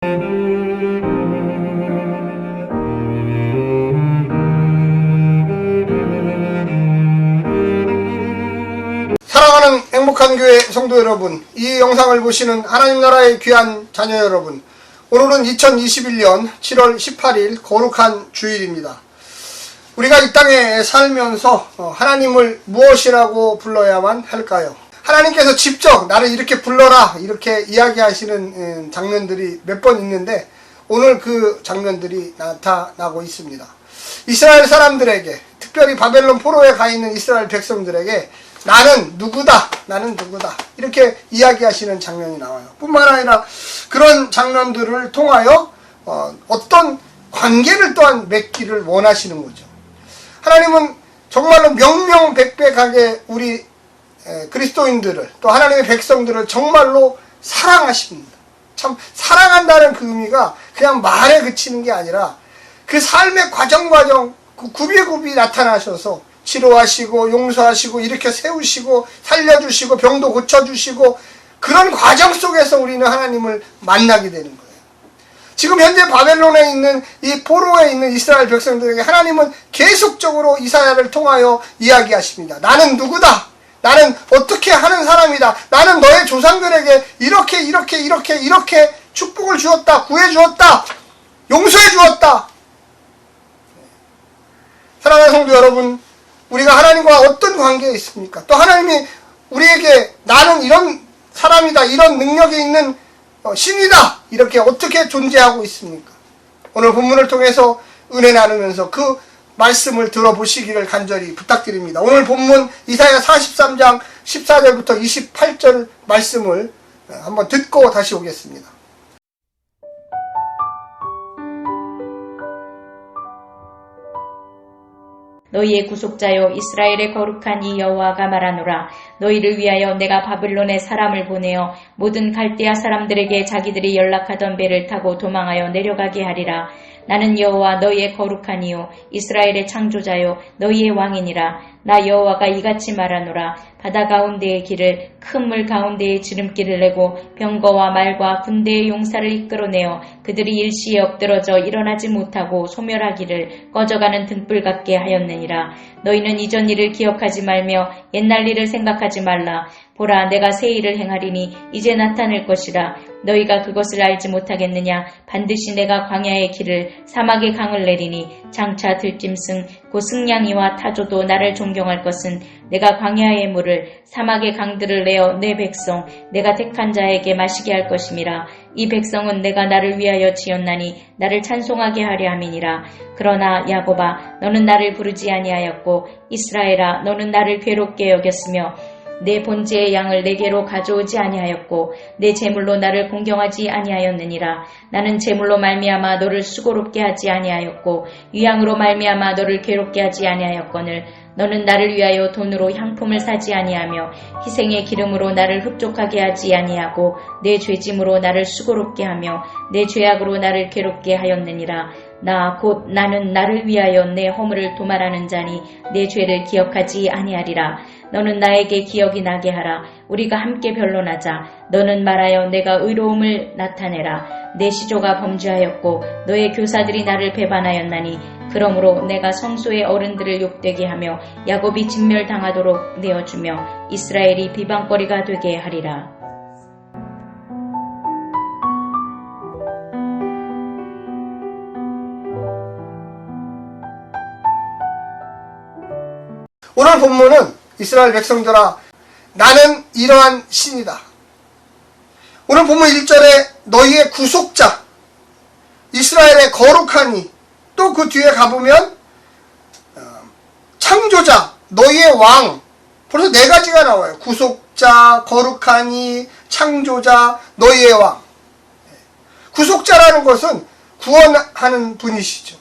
사랑하는 행복한 교회 성도 여러분, 이 영상을 보시는 하나님 나라의 귀한 자녀 여러분, 오늘은 2021년 7월 18일 거룩한 주일입니다. 우리가 이 땅에 살면서 하나님을 무엇이라고 불러야만 할까요? 하나님께서 직접 나를 이렇게 불러라 이렇게 이야기하시는 장면들이 몇 번 있는데 오늘 그 장면들이 나타나고 있습니다. 이스라엘 사람들에게, 특별히 바벨론 포로에 가 있는 이스라엘 백성들에게 나는 누구다, 나는 누구다 이렇게 이야기하시는 장면이 나와요. 뿐만 아니라 그런 장면들을 통하여 어떤 관계를 또한 맺기를 원하시는 거죠. 하나님은 정말로 명명백백하게 우리 그리스도인들을, 또 하나님의 백성들을 정말로 사랑하십니다. 참 사랑한다는 그 의미가 그냥 말에 그치는 게 아니라 그 삶의 과정 굽이굽이 나타나셔서 치료하시고 용서하시고 일으켜 세우시고 살려주시고 병도 고쳐주시고 그런 과정 속에서 우리는 하나님을 만나게 되는 거예요. 지금 현재 바벨론에 있는 이 포로에 있는 이스라엘 백성들에게 하나님은 계속적으로 이사야를 통하여 이야기하십니다. 나는 누구다. 나는 어떻게 하는 사람이다. 나는 너의 조상들에게 이렇게 축복을 주었다. 구해주었다. 용서해주었다. 사랑하는 성도 여러분, 우리가 하나님과 어떤 관계에 있습니까? 또 하나님이 우리에게 나는 이런 사람이다, 이런 능력이 있는 신이다, 이렇게 어떻게 존재하고 있습니까? 오늘 본문을 통해서 은혜 나누면서 그 말씀을 들어보시기를 간절히 부탁드립니다. 오늘 본문 이사야 43장 14절부터 28절 말씀을 한번 듣고 다시 오겠습니다. 너희의 구속자여 이스라엘의 거룩한 이 여호와가 말하노라. 너희를 위하여 내가 바벨론에 사람을 보내어 모든 갈대아 사람들에게 자기들이 연락하던 배를 타고 도망하여 내려가게 하리라. 나는 여호와 너희의 거룩한 이요 이스라엘의 창조자요 너희의 왕이니라. 나 여호와가 이같이 말하노라. 바다 가운데의 길을 큰 물 가운데의 지름길을 내고 병거와 말과 군대의 용사를 이끌어내어 그들이 일시에 엎드러져 일어나지 못하고 소멸하기를 꺼져가는 등불 같게 하였느니라. 너희는 이전 일을 기억하지 말며 옛날 일을 생각하지 말라. 보라, 내가 새 일을 행하리니 이제 나타낼 것이라. 너희가 그것을 알지 못하겠느냐? 반드시 내가 광야의 길을 사막의 강을 내리니 장차 들짐승 곧 승냥이와 타조도 나를 존경할 것은 내가 광야의 물을 사막의 강들을 내어 내 백성 내가 택한 자에게 마시게 할 것임이라. 이 백성은 내가 나를 위하여 지었나니 나를 찬송하게 하려 함이니라. 그러나 야곱아, 너는 나를 부르지 아니하였고 이스라엘아, 너는 나를 괴롭게 여겼으며 내 번제의 양을 내게로 가져오지 아니하였고 내 제물로 나를 공경하지 아니하였느니라. 나는 제물로 말미암아 너를 수고롭게 하지 아니하였고 유향으로 말미암아 너를 괴롭게 하지 아니하였거늘 너는 나를 위하여 돈으로 향품을 사지 아니하며 희생의 기름으로 나를 흡족하게 하지 아니하고 내 죄짐으로 나를 수고롭게 하며 내 죄악으로 나를 괴롭게 하였느니라. 나 곧 나는 나를 위하여 내 허물을 도말하는 자니 내 죄를 기억하지 아니하리라. 너는 나에게 기억이 나게 하라. 우리가 함께 변론하자. 너는 말하여 내가 의로움을 나타내라. 내 시조가 범죄하였고 너의 교사들이 나를 배반하였나니 그러므로 내가 성소의 어른들을 욕되게 하며 야곱이 진멸당하도록 내어주며 이스라엘이 비방거리가 되게 하리라. 오늘 본문은 이스라엘 백성들아, 나는 이러한 신이다. 오늘 본문 1절에 너희의 구속자, 이스라엘의 거룩하니, 또 그 뒤에 가보면 창조자, 너희의 왕, 벌써 4가지가 나와요. 구속자, 거룩하니, 창조자, 너희의 왕. 구속자라는 것은 구원하는 분이시죠.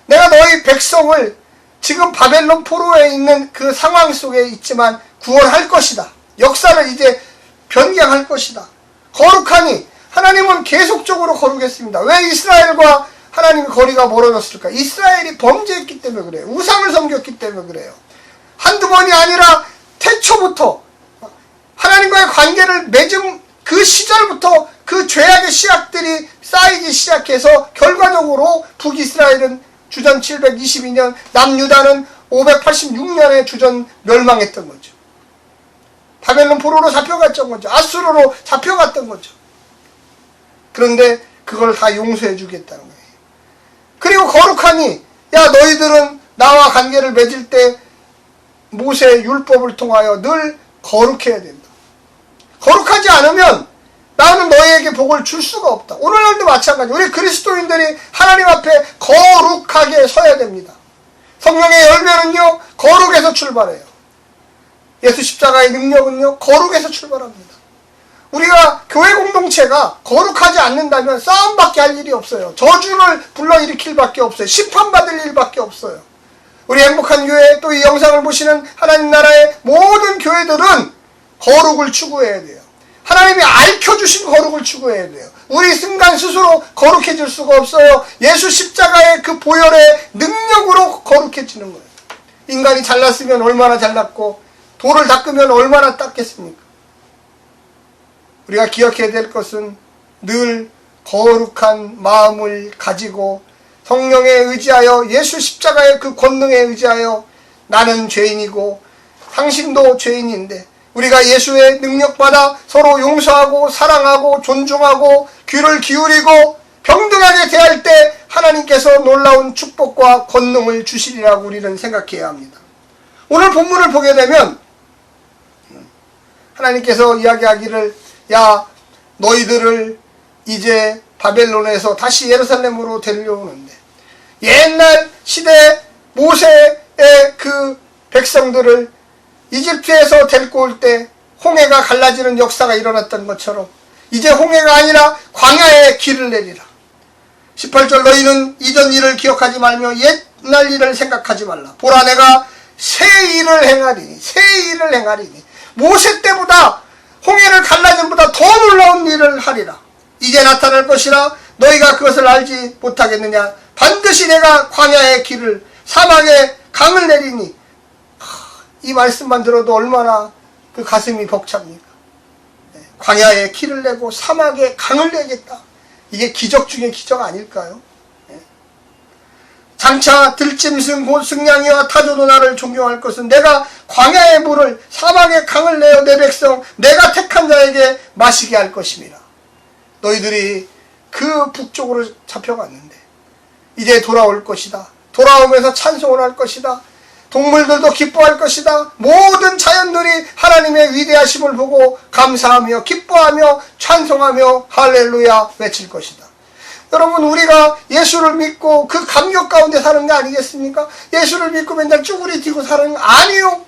내가 너희 백성을 지금 바벨론 포로에 있는 그 상황 속에 있지만 구원할 것이다. 역사를 이제 변경할 것이다. 거룩하니, 하나님은 계속적으로 거룩했습니다. 왜 이스라엘과 하나님의 거리가 멀어졌을까? 이스라엘이 범죄했기 때문에 그래요. 우상을 섬겼기 때문에 그래요. 한두 번이 아니라 태초부터 하나님과의 관계를 맺은 그 시절부터 그 죄악의 씨앗들이 쌓이기 시작해서 결과적으로 북이스라엘은 주전 722년, 남유다는 586년에 주전 멸망했던 거죠. 바벨론 포로로 잡혀갔던 거죠. 아수르로 잡혀갔던 거죠. 그런데 그걸 다 용서해 주겠다는 거예요. 그리고 거룩하니, 야, 너희들은 나와 관계를 맺을 때 모세의 율법을 통하여 늘 거룩해야 된다. 거룩하지 않으면 나는 너희에게 복을 줄 수가 없다. 오늘날도 마찬가지. 우리 그리스도인들이 하나님 앞에 거룩하게 서야 됩니다. 성령의 열매는요, 거룩에서 출발해요. 예수 십자가의 능력은요, 거룩에서 출발합니다. 우리가 교회 공동체가 거룩하지 않는다면 싸움밖에 할 일이 없어요. 저주를 불러일으킬 밖에 없어요. 심판받을 일밖에 없어요. 우리 행복한 교회, 또 이 영상을 보시는 하나님 나라의 모든 교회들은 거룩을 추구해야 돼요. 하나님이 알켜주신 거룩을 추구해야 돼요. 우리 순간 스스로 거룩해질 수가 없어요. 예수 십자가의 그 보혈의 능력으로 거룩해지는 거예요. 인간이 잘났으면 얼마나 잘났고 돌을 닦으면 얼마나 닦겠습니까? 우리가 기억해야 될 것은 늘 거룩한 마음을 가지고 성령에 의지하여 예수 십자가의 그 권능에 의지하여 나는 죄인이고 당신도 죄인인데 우리가 예수의 능력받아 서로 용서하고 사랑하고 존중하고 귀를 기울이고 평등하게 대할 때 하나님께서 놀라운 축복과 권능을 주시리라고 우리는 생각해야 합니다. 오늘 본문을 보게 되면 하나님께서 이야기하기를 야, 너희들을 이제 바벨론에서 다시 예루살렘으로 데려오는데 옛날 시대 모세의 그 백성들을 이집트에서 데리고 올 때 홍해가 갈라지는 역사가 일어났던 것처럼 이제 홍해가 아니라 광야에 길을 내리라. 18절 너희는 이전 일을 기억하지 말며 옛날 일을 생각하지 말라. 보라 내가 새 일을 행하리니 새 일을 행하리니 모세 때보다 홍해를 갈라짐보다 더 놀라운 일을 하리라. 이제 나타날 것이라 너희가 그것을 알지 못하겠느냐. 반드시 내가 광야의 길을 사막에 강을 내리니 이 말씀만 들어도 얼마나 그 가슴이 벅찹니까. 광야에 길을 내고 사막에 강을 내겠다. 이게 기적 중에 기적 아닐까요? 장차 들짐승 곧 승냥이와 타조도 나를 존경할 것은 내가 광야의 물을 사막의 강을 내어 내 백성 내가 택한 자에게 마시게 할 것임이라. 너희들이 그 북쪽으로 잡혀갔는데 이제 돌아올 것이다. 돌아오면서 찬송을 할 것이다. 동물들도 기뻐할 것이다. 모든 자연들이 하나님의 위대하심을 보고 감사하며 기뻐하며 찬송하며 할렐루야 외칠 것이다. 여러분 우리가 예수를 믿고 그 감격 가운데 사는 게 아니겠습니까? 예수를 믿고 맨날 쭈구리 튀고 사는 거 아니요.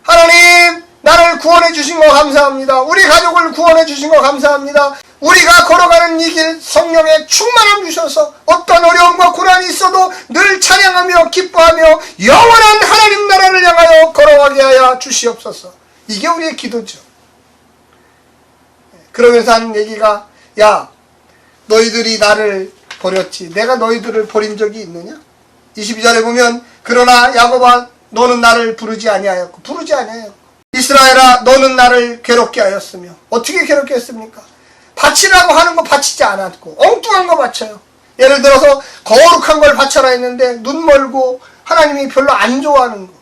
하나님 나를 구원해 주신 거 감사합니다. 우리 가족을 구원해 주신 거 감사합니다. 우리가 걸어가는 이 길 성령의 충만함 주셔서 어떤 어려움과 고난이 있어도 늘 찬양하며 기뻐하며 영원한 하나님 나라를 향하여 걸어가게 하여 주시옵소서. 이게 우리의 기도죠. 그러면서 하는 얘기가 야 너희들이 나를 버렸지 내가 너희들을 버린 적이 있느냐? 22절에 보면 그러나 야곱아 너는 나를 부르지 아니하였고 이스라엘아 너는 나를 괴롭게 하였으며 어떻게 괴롭게 했습니까? 바치라고 하는 거 바치지 않았고 엉뚱한 거 바쳐요. 예를 들어서 거룩한 걸 바쳐라 했는데 눈 멀고 하나님이 별로 안 좋아하는 거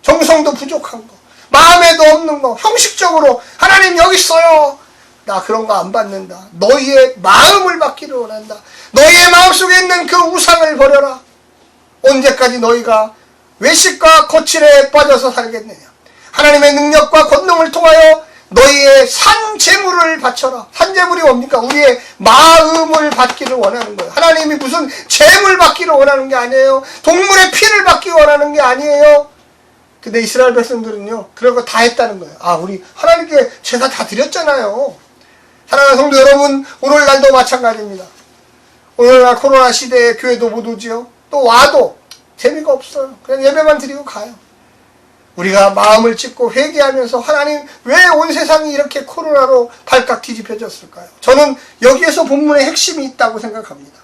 정성도 부족한 거 마음에도 없는 거 형식적으로 하나님 여기 있어요. 나 그런 거 안 받는다. 너희의 마음을 받기를 원한다. 너희의 마음속에 있는 그 우상을 버려라. 언제까지 너희가 외식과 거칠에 빠져서 살겠느냐. 하나님의 능력과 권능을 통하여 너희의 산재물을 바쳐라. 산재물이 뭡니까? 우리의 마음을 받기를 원하는 거예요. 하나님이 무슨 재물 받기를 원하는 게 아니에요. 동물의 피를 받기 원하는 게 아니에요. 근데 이스라엘 백성들은요 그런 거 다 했다는 거예요. 아 우리 하나님께 제사 다 드렸잖아요. 사랑하는 성도 여러분 오늘날도 마찬가지입니다. 오늘날 코로나 시대에 교회도 못 오지요. 또 와도 재미가 없어요. 그냥 예배만 드리고 가요. 우리가 마음을 찢고 회개하면서 하나님 왜 온 세상이 이렇게 코로나로 발칵 뒤집혀졌을까요? 저는 여기에서 본문의 핵심이 있다고 생각합니다.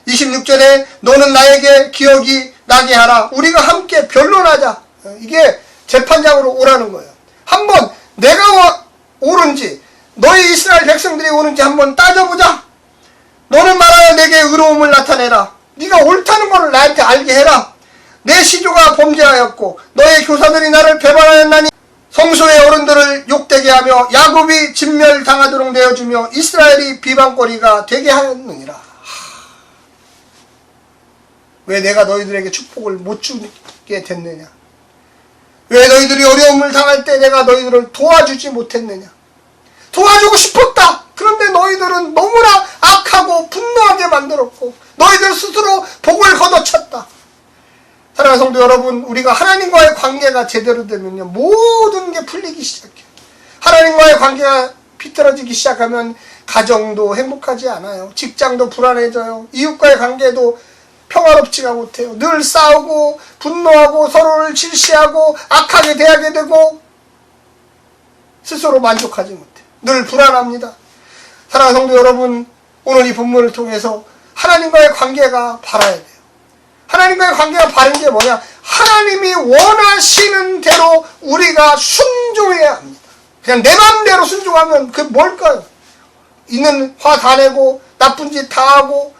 26절에 너는 나에게 기억이 나게 하라. 우리가 함께 변론하자. 이게 재판장으로 오라는 거예요. 한번 내가 옳은지 너희 이스라엘 백성들이 오는지 한번 따져보자. 너는 말하여 내게 의로움을 나타내라. 네가 옳다는 것을 나한테 알게 해라. 내 시조가 범죄하였고 너의 교사들이 나를 배반하였나니 성소의 어른들을 욕되게 하며 야곱이 진멸당하도록 내어주며 이스라엘이 비방거리가 되게 하였느니라. 왜 내가 너희들에게 축복을 못 주게 됐느냐? 왜 너희들이 어려움을 당할 때 내가 너희들을 도와주지 못했느냐? 도와주고 싶었다. 그런데 너희들은 너무나 악하고 분노하게 만들었고 너희들 스스로 복을 걷어찼다. 사랑하는 성도 여러분, 우리가 하나님과의 관계가 제대로 되면요, 모든 게 풀리기 시작해요. 하나님과의 관계가 비틀어지기 시작하면 가정도 행복하지 않아요. 직장도 불안해져요. 이웃과의 관계도 평화롭지가 못해요. 늘 싸우고 분노하고 서로를 질시하고 악하게 대하게 되고 스스로 만족하지 못해요. 늘 불안합니다. 사랑하는 성도 여러분, 오늘 이 본문을 통해서 하나님과의 관계가 바라야 돼요. 하나님과의 관계가 바른 게 뭐냐? 하나님이 원하시는 대로 우리가 순종해야 합니다. 그냥 내 마음대로 순종하면 그게 뭘까요? 있는 화 다 내고 나쁜 짓 다 하고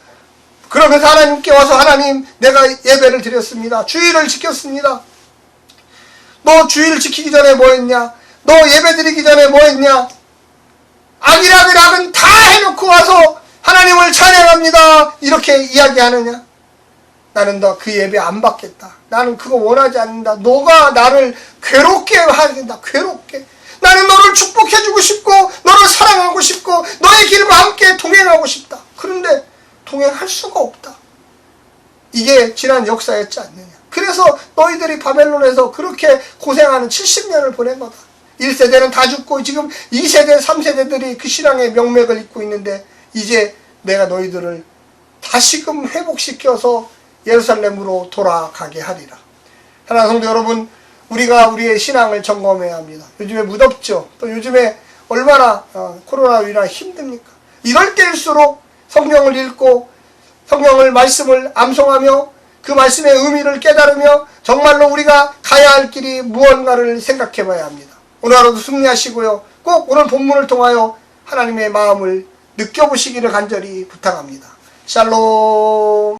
그러면서 하나님께 와서 하나님 내가 예배를 드렸습니다. 주일을 지켰습니다. 너 주일 지키기 전에 뭐 했냐? 너 예배 드리기 전에 뭐 했냐? 악은 다 해놓고 와서 하나님을 찬양합니다. 이렇게 이야기하느냐? 나는 너 그 예배 안 받겠다. 나는 그거 원하지 않는다. 너가 나를 괴롭게 하겠다. 괴롭게. 나는 너를 축복해주고 싶고 너를 사랑하고 싶고 너의 길과 함께 동행하고 싶다. 그런데 동행할 수가 없다. 이게 지난 역사였지 않느냐. 그래서 너희들이 바벨론에서 그렇게 고생하는 70년을 보낸 거다. 1세대는 다 죽고 지금 2세대, 3세대들이 그 신앙의 명맥을 잇고 있는데 이제 내가 너희들을 다시금 회복시켜서 예루살렘으로 돌아가게 하리라. 사랑하는 성도 여러분, 우리가 우리의 신앙을 점검해야 합니다. 요즘에 무덥죠. 또 요즘에 얼마나 코로나로 인하 힘듭니까? 이럴 때일수록 성경을 읽고 성경을 말씀을 암송하며 그 말씀의 의미를 깨달으며 정말로 우리가 가야 할 길이 무언가를 생각해 봐야 합니다. 오늘 하루도 승리하시고요. 꼭 오늘 본문을 통하여 하나님의 마음을 느껴보시기를 간절히 부탁합니다. 샬롬.